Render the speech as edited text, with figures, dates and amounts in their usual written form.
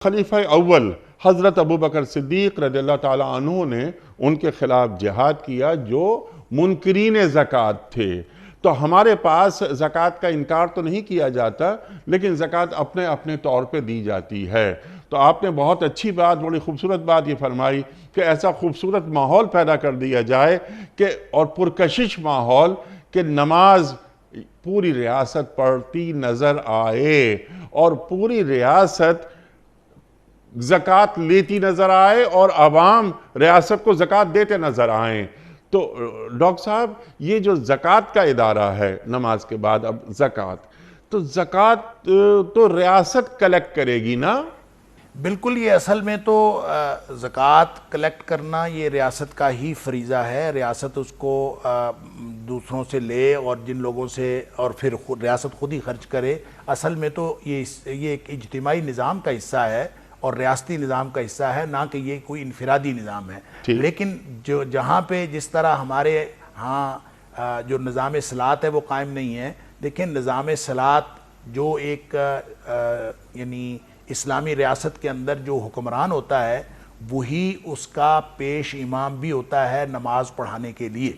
خلیفہ اول حضرت ابو بکر صدیق رضی اللہ تعالیٰ عنہ نے ان کے خلاف جہاد کیا جو منکرین زکوٰۃ تھے۔ تو ہمارے پاس زکوٰۃ کا انکار تو نہیں کیا جاتا، لیکن زکوٰۃ اپنے اپنے طور پہ دی جاتی ہے۔ تو آپ نے بہت اچھی بات، بڑی خوبصورت بات یہ فرمائی کہ ایسا خوبصورت ماحول پیدا کر دیا جائے کہ اور پرکشش ماحول کہ نماز پوری ریاست پڑھتی نظر آئے اور پوری ریاست زکوٰۃ لیتی نظر آئے اور عوام ریاست کو زکوٰۃ دیتے نظر آئیں۔ تو ڈاکٹر صاحب، یہ جو زکوٰۃ کا ادارہ ہے نماز کے بعد اب زکوٰۃ، تو زکوٰۃ تو ریاست کلیکٹ کرے گی نا؟ بالکل، یہ اصل میں تو زکوٰۃ کلیکٹ کرنا یہ ریاست کا ہی فریضہ ہے۔ ریاست اس کو دوسروں سے لے اور جن لوگوں سے، اور پھر ریاست خود ہی خرچ کرے۔ اصل میں تو یہ ایک اجتماعی نظام کا حصہ ہے اور ریاستی نظام کا حصہ ہے، نہ کہ یہ کوئی انفرادی نظام ہے۔ لیکن جہاں پہ جس طرح ہمارے ہاں جو نظام صلاۃ ہے وہ قائم نہیں ہے، دیکھیں نظام صلاۃ جو ایک یعنی اسلامی ریاست کے اندر جو حکمران ہوتا ہے وہی اس کا پیش امام بھی ہوتا ہے نماز پڑھانے کے لیے۔